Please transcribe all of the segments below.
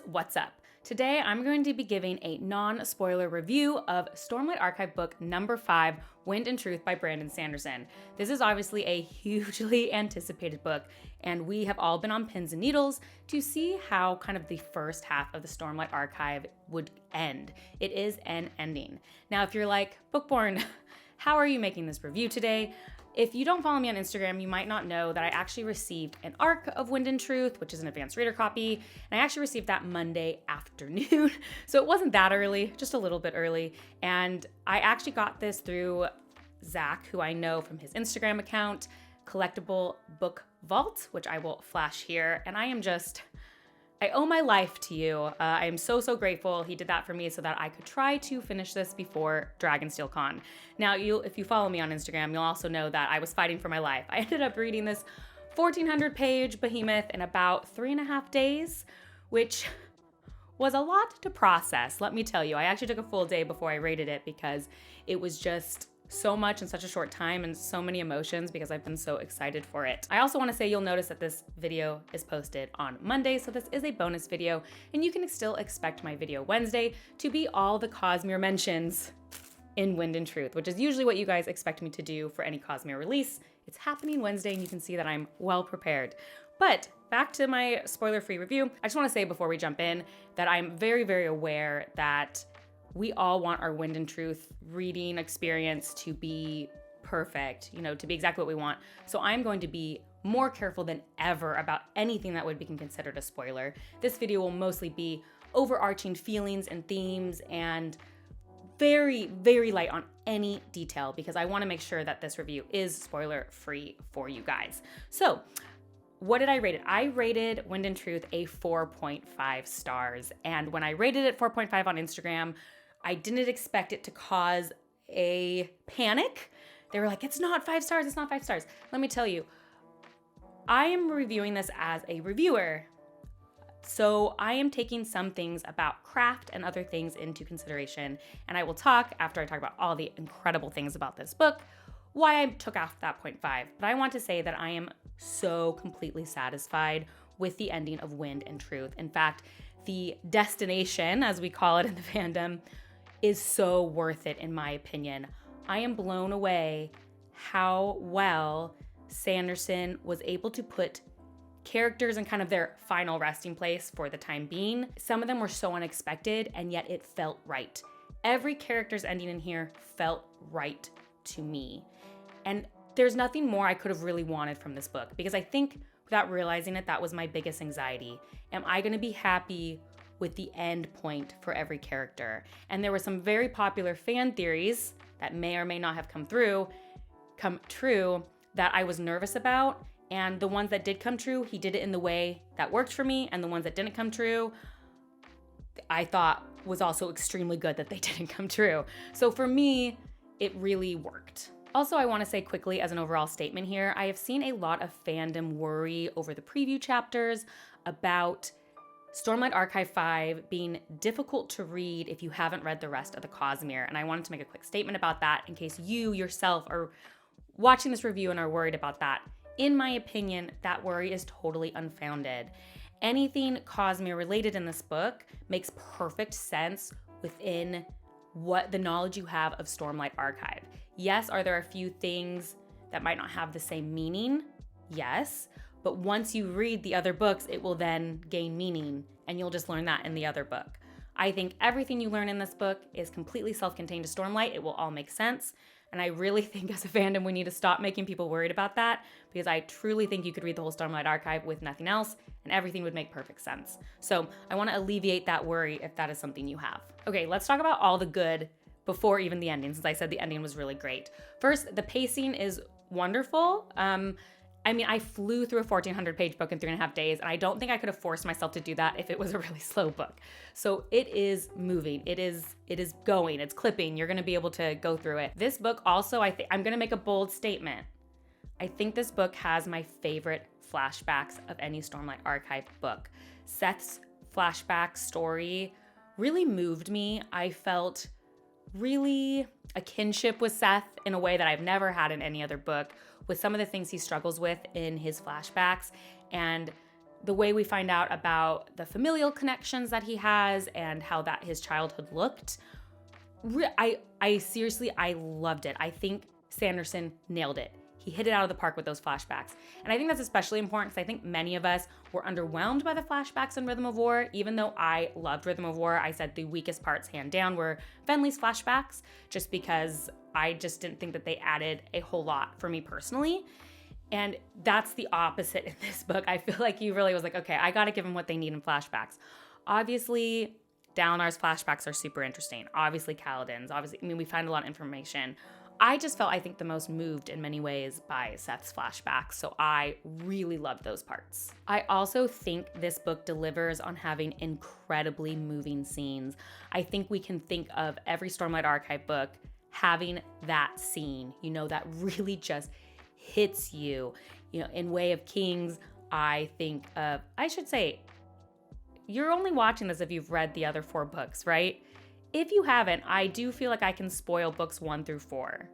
what's up? Today I'm going to be giving a non-spoiler review of Stormlight Archive book number 5, Wind and Truth by Brandon Sanderson. This is obviously a hugely anticipated book, and we have all been on pins and needles to see how kind of the first half of the Stormlight Archive would end. It is an ending. Now, if you're like, Bookborn, how are you making this review today? If you don't follow me on Instagram, you might not know that I actually received an ARC of Wind and Truth, which is an advanced reader copy, and I actually received that Monday afternoon. So it wasn't that early, just a little bit early. And I actually got this through Zach, who I know from his Instagram account, Collectible Book Vault, which I will flash here. And I owe my life to you. I am so grateful he did that for me so that I could try to finish this before Dragonsteel Con. Now, if you follow me on Instagram, you'll also know that I was fighting for my life. I ended up reading this 1,400-page behemoth in about 3.5 days, which was a lot to process, let me tell you. I actually took a full day before I rated it because it was just so much in such a short time and so many emotions because I've been so excited for it. I also want to say you'll notice that this video is posted on Monday, so this is a bonus video, and you can still expect my video Wednesday to be all the Cosmere mentions in Wind and Truth, which is usually what you guys expect me to do for any Cosmere release. It's happening Wednesday, and you can see that I'm well prepared. But back to my spoiler-free review, I just want to say before we jump in that I'm very aware that we all want our Wind and Truth reading experience to be perfect, to be exactly what we want. So I'm going to be more careful than ever about anything that would be considered a spoiler. This video will mostly be overarching feelings and themes and very light on any detail because I want to make sure that this review is spoiler free for you guys. So what did I rate it? I rated Wind and Truth a 4.5 stars. And when I rated it 4.5 on Instagram, I didn't expect it to cause a panic. They were like, it's not 5 stars, it's not 5 stars. Let me tell you, I am reviewing this as a reviewer. So I am taking some things about craft and other things into consideration. And I will talk, after I talk about all the incredible things about this book, why I took off that 0.5. But I want to say that I am so completely satisfied with the ending of Wind and Truth. In fact, the destination, as we call it in the fandom, is so worth it in my opinion. I am blown away how well Sanderson was able to put characters in kind of their final resting place for the time being. Some of them were so unexpected, and yet it felt right. Every character's ending in here felt right to me. And there's nothing more I could have really wanted from this book because I think without realizing it, that was my biggest anxiety. Am I gonna be happy with the end point for every character? And there were some very popular fan theories that may or may not have come true that I was nervous about. And the ones that did come true, he did it in the way that worked for me. And the ones that didn't come true, I thought was also extremely good that they didn't come true. So for me, it really worked. Also, I want to say quickly as an overall statement here, I have seen a lot of fandom worry over the preview chapters about Stormlight Archive 5 being difficult to read if you haven't read the rest of the Cosmere. And I wanted to make a quick statement about that in case you yourself are watching this review and are worried about that. In my opinion, that worry is totally unfounded. Anything Cosmere related in this book makes perfect sense within what the knowledge you have of Stormlight Archive. Yes, are there a few things that might not have the same meaning? Yes. But once you read the other books, it will then gain meaning, and you'll just learn that in the other book. I think everything you learn in this book is completely self-contained to Stormlight. It will all make sense. And I really think as a fandom, we need to stop making people worried about that because I truly think you could read the whole Stormlight Archive with nothing else and everything would make perfect sense. So I want to alleviate that worry if that is something you have. Okay, let's talk about all the good before even the ending, since I said the ending was really great. First, the pacing is wonderful. I flew through a 1,400-page book in 3.5 days, and I don't think I could have forced myself to do that if it was a really slow book. So it is moving. It is going. It's clipping. You're going to be able to go through it. This book also, I'm going to make a bold statement. I think this book has my favorite flashbacks of any Stormlight Archive book. Seth's flashback story really moved me. I felt really a kinship with Seth in a way that I've never had in any other book, with some of the things he struggles with in his flashbacks. And the way we find out about the familial connections that he has and how that his childhood looked, I seriously, I loved it. I think Sanderson nailed it. He hit it out of the park with those flashbacks. And I think that's especially important because I think many of us were underwhelmed by the flashbacks in Rhythm of War. Even though I loved Rhythm of War, I said the weakest parts, hand down, were Venli's flashbacks, just because I just didn't think that they added a whole lot for me personally. And that's the opposite in this book. I feel like he really was like, okay, I gotta give them what they need in flashbacks. Obviously, Dalinar's flashbacks are super interesting. Obviously, Kaladin's. Obviously, I mean, we find a lot of information. I just felt, I think, the most moved in many ways by Seth's flashbacks, so I really loved those parts. I also think this book delivers on having incredibly moving scenes. I think we can think of every Stormlight Archive book having that scene, you know, that really just hits you. You know, in Way of Kings, I think of, I should say, you're only watching this if you've read the other 4 books, right? If you haven't, I do feel like I can spoil books 1 through 4.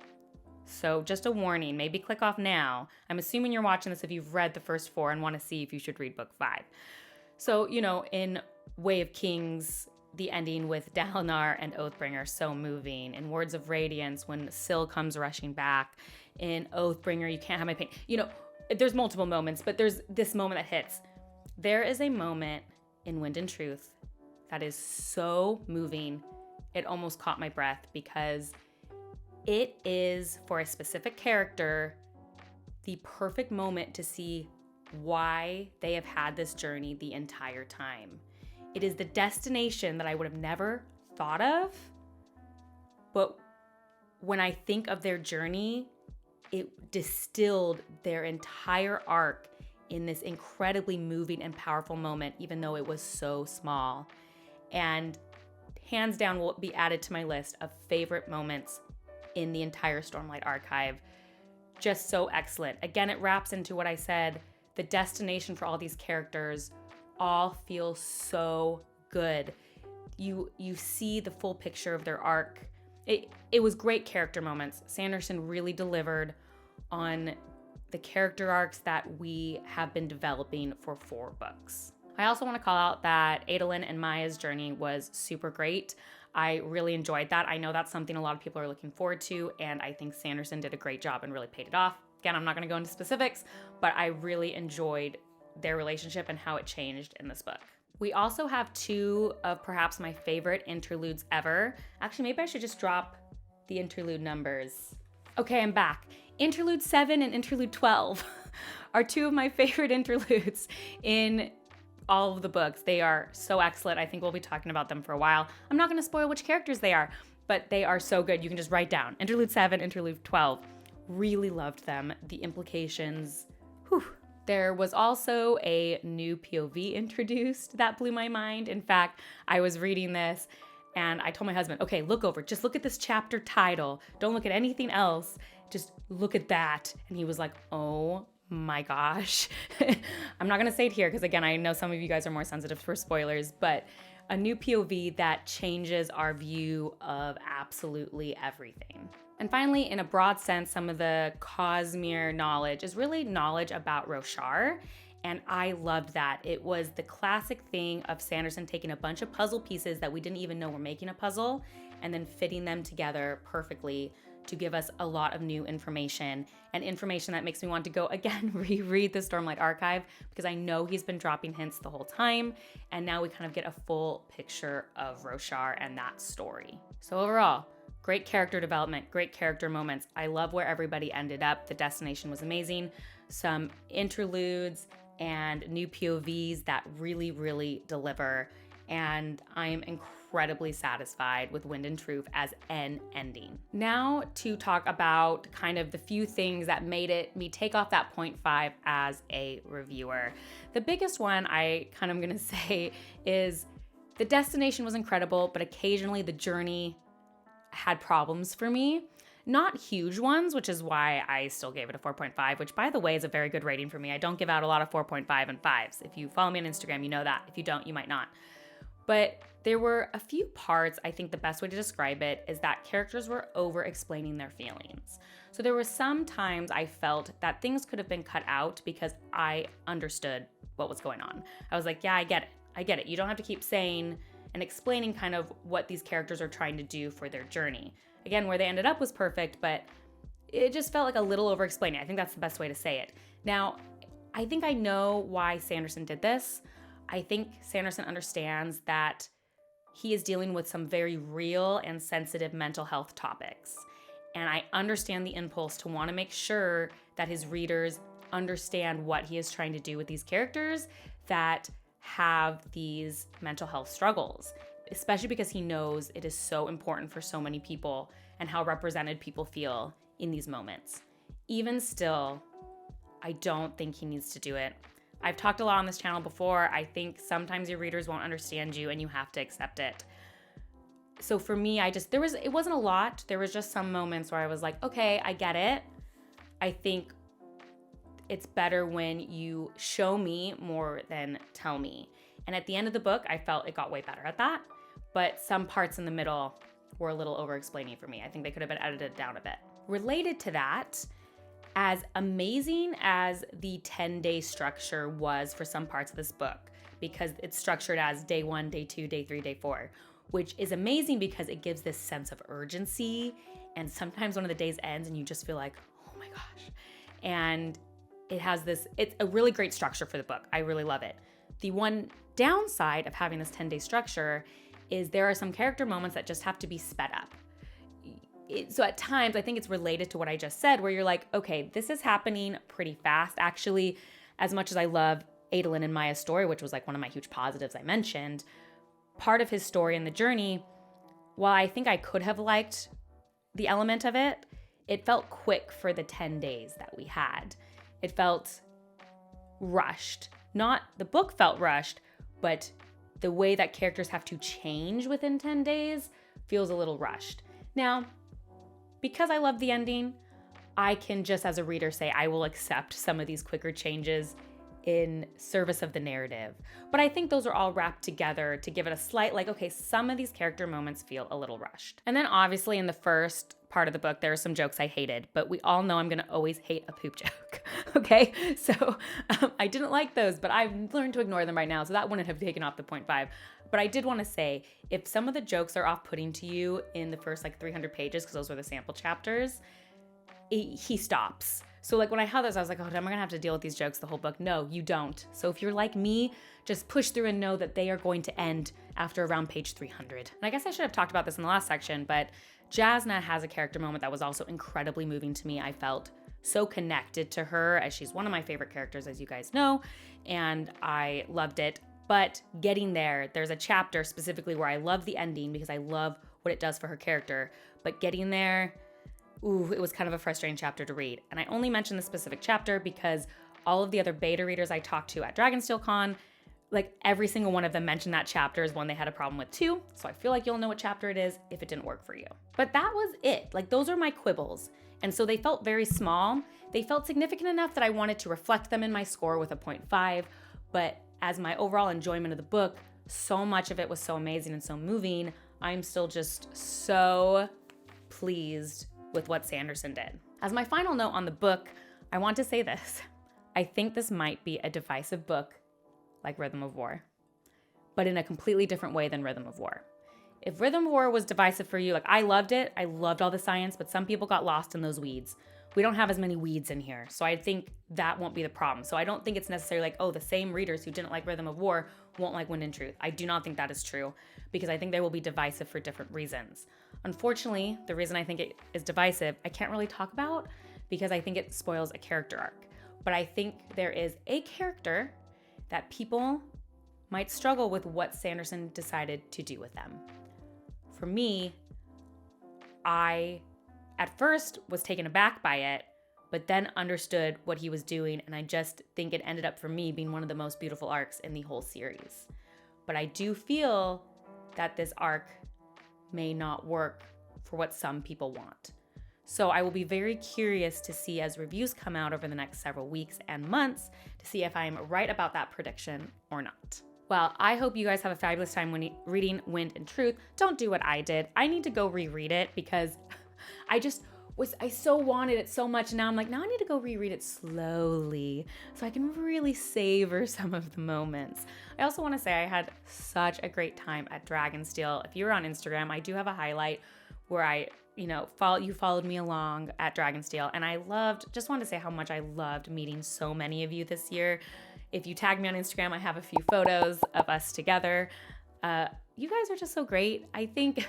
So just a warning, maybe click off now. I'm assuming you're watching this if you've read the first 4 and want to see if you should read book 5. So, you know, in Way of Kings, the ending with Dalinar and Oathbringer, so moving. In Words of Radiance, when Syl comes rushing back. In Oathbringer, you can't have my pain. You know, there's multiple moments, but there's this moment that hits. There is a moment in Wind and Truth that is so moving, it almost caught my breath, because it is, for a specific character, the perfect moment to see why they have had this journey the entire time. It is the destination that I would have never thought of, but when I think of their journey, it distilled their entire arc in this incredibly moving and powerful moment, even though it was so small. And hands down will be added to my list of favorite moments in the entire Stormlight Archive. Just so excellent. Again, it wraps into what I said, the destination for all these characters all feel so good. You see the full picture of their arc. It was great character moments. Sanderson really delivered on the character arcs that we have been developing for 4 books. I also want to call out that Adolin and Maya's journey was super great. I really enjoyed that. I know that's something a lot of people are looking forward to, and I think Sanderson did a great job and really paid it off. Again, I'm not going to go into specifics, but I really enjoyed their relationship and how it changed in this book. We also have 2 of perhaps my favorite interludes ever. Actually, maybe I should just drop the interlude numbers. Okay, I'm back. Interlude 7 and Interlude 12 are 2 of my favorite interludes in all of the books. They are so excellent. I think we'll be talking about them for a while. I'm not going to spoil which characters they are, but they are so good. You can just write down Interlude 7, Interlude 12. Really loved them. The implications, whew. There was also a new POV introduced that blew my mind. In fact, I was reading this and I told my husband, okay, just look at this chapter title. Don't look at anything else. Just look at that. And he was like, oh my gosh. I'm not gonna say it here because again, I know some of you guys are more sensitive for spoilers, but a new POV that changes our view of absolutely everything. And finally, in a broad sense, some of the Cosmere knowledge is really knowledge about Roshar. And I loved that. It was the classic thing of Sanderson taking a bunch of puzzle pieces that we didn't even know were making a puzzle and then fitting them together perfectly to give us a lot of new information, and information that makes me want to go again reread the Stormlight Archive, because I know he's been dropping hints the whole time, and now we kind of get a full picture of Roshar and that story. So overall, great character development, great character moments. I love where everybody ended up. The destination was amazing. Some interludes and new POVs that really, really deliver. And I am incredibly satisfied with Wind and Truth as an ending. Now to talk about kind of the few things that made me take off that 0.5 as a reviewer. The biggest one I kind of gonna say is the destination was incredible, but occasionally the journey had problems for me. Not huge ones, which is why I still gave it a 4.5, which by the way is a very good rating for me. I don't give out a lot of 4.5 and 5s. If you follow me on Instagram, you know that. If you don't, you might not. But there were a few parts, I think the best way to describe it is that characters were over-explaining their feelings. So there were some times I felt that things could have been cut out because I understood what was going on. I was like, yeah, I get it. I get it. You don't have to keep saying and explaining kind of what these characters are trying to do for their journey. Again, where they ended up was perfect, but it just felt like a little over-explaining. I think that's the best way to say it. Now, I think I know why Sanderson did this. I think Sanderson understands that he is dealing with some very real and sensitive mental health topics. And I understand the impulse to want to make sure that his readers understand what he is trying to do with these characters that have these mental health struggles, especially because he knows it is so important for so many people and how represented people feel in these moments. Even still, I don't think he needs to do it. I've talked a lot on this channel before. I think sometimes your readers won't understand you and you have to accept it. So for me, it wasn't a lot. There was just some moments where I was like, okay, I get it. I think it's better when you show me more than tell me. And at the end of the book, I felt it got way better at that. But some parts in the middle were a little over-explaining for me. I think they could have been edited down a bit. Related to that, as amazing as the 10-day structure was for some parts of this book, because it's structured as day 1, day 2, day 3, day 4, which is amazing because it gives this sense of urgency. And sometimes one of the days ends and you just feel like, oh my gosh. And it's a really great structure for the book. I really love it. The one downside of having this 10-day structure is there are some character moments that just have to be sped up. So at times, I think it's related to what I just said, where you're like, okay, this is happening pretty fast. Actually, as much as I love Adolin and Maya's story, which was like one of my huge positives I mentioned, part of his story and the journey, while I think I could have liked the element of it, it felt quick for the 10 days that we had. It felt rushed. Not the book felt rushed, but the way that characters have to change within 10 days feels a little rushed. Now, because I love the ending, I can just as a reader say I will accept some of these quicker changes in service of the narrative. But I think those are all wrapped together to give it a slight, like, okay, some of these character moments feel a little rushed. And then obviously in the first part of the book, there are some jokes I hated, but we all know I'm gonna always hate a poop joke, okay? So I didn't like those, but I've learned to ignore them right now, so that wouldn't have taken off the 0.5. But I did wanna say, if some of the jokes are off-putting to you in the first like 300 pages, because those were the sample chapters, he stops. So like when I had those, I was like, oh, am I gonna have to deal with these jokes the whole book? No, you don't. So if you're like me, just push through and know that they are going to end after around page 300. And I guess I should have talked about this in the last section, but Jasna has a character moment that was also incredibly moving to me. I felt so connected to her, as she's one of my favorite characters, as you guys know, and I loved it. But getting there's a chapter specifically where I love the ending because I love what it does for her character, but getting there, it was kind of a frustrating chapter to read. And I only mention this specific chapter because all of the other beta readers I talked to at Dragonsteel Con, like every single one of them mentioned that chapter as one they had a problem with too. So I feel like you'll know what chapter it is if it didn't work for you. But that was it. Like those are my quibbles. And so they felt very small. They felt significant enough that I wanted to reflect them in my score with a 0.5. But as my overall enjoyment of the book, so much of it was so amazing and so moving. I'm still just so pleased with what Sanderson did. As my final note on the book, I want to say this. I think this might be a divisive book like Rhythm of War, but in a completely different way than Rhythm of War. If Rhythm of War was divisive for you, like I loved it, I loved all the science, but some people got lost in those weeds. We don't have as many weeds in here, so I think that won't be the problem. So I don't think it's necessarily like, oh, the same readers who didn't like Rhythm of War won't like Wind and Truth. I do not think that is true, because I think they will be divisive for different reasons. Unfortunately, the reason I think it is divisive, I can't really talk about because I think it spoils a character arc. But I think there is a character that people might struggle with what Sanderson decided to do with them. For me, I at first was taken aback by it, but then understood what he was doing, and I just think it ended up for me being one of the most beautiful arcs in the whole series. But I do feel that this arc may not work for what some people want. So I will be very curious to see as reviews come out over the next several weeks and months to see if I'm right about that prediction or not. Well, I hope you guys have a fabulous time when reading Wind and Truth. Don't do what I did. I need to go reread it because I so wanted it so much. Now I'm like, now I need to go reread it slowly so I can really savor some of the moments. I also want to say I had such a great time at Dragonsteel. If you're on Instagram, I do have a highlight where you followed me along at Dragonsteel, and just wanted to say how much I loved meeting so many of you this year. If you tag me on Instagram, I have a few photos of us together. You guys are just so great. I think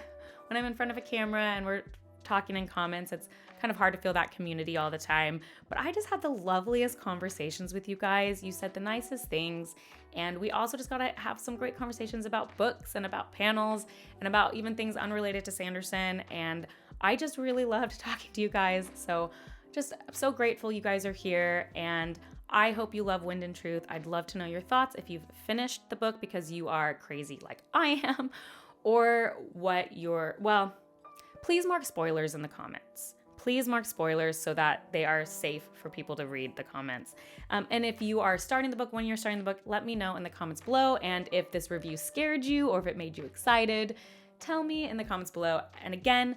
when I'm in front of a camera and we're talking in comments, it's kind of hard to feel that community all the time. But I just had the loveliest conversations with you guys. You said the nicest things. And we also just got to have some great conversations about books and about panels and about even things unrelated to Sanderson. And I just really loved talking to you guys. So just so grateful you guys are here. And I hope you love Wind and Truth. I'd love to know your thoughts if you've finished the book because you are crazy like I am, or please mark spoilers in the comments. Please mark spoilers so that they are safe for people to read the comments. And if you are starting the book, when you're starting the book, let me know in the comments below. And if this review scared you or if it made you excited, tell me in the comments below. And again,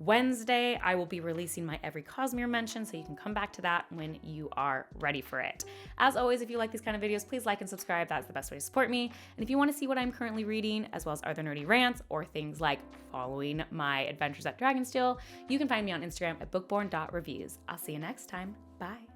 Wednesday, I will be releasing my every Cosmere mention, so you can come back to that when you are ready for it. As always, if you like these kind of videos, please like and subscribe. That's the best way to support me. And if you want to see what I'm currently reading, as well as other nerdy rants or things like following my adventures at Dragonsteel, you can find me on Instagram at bookborn.reviews. I'll see you next time. Bye.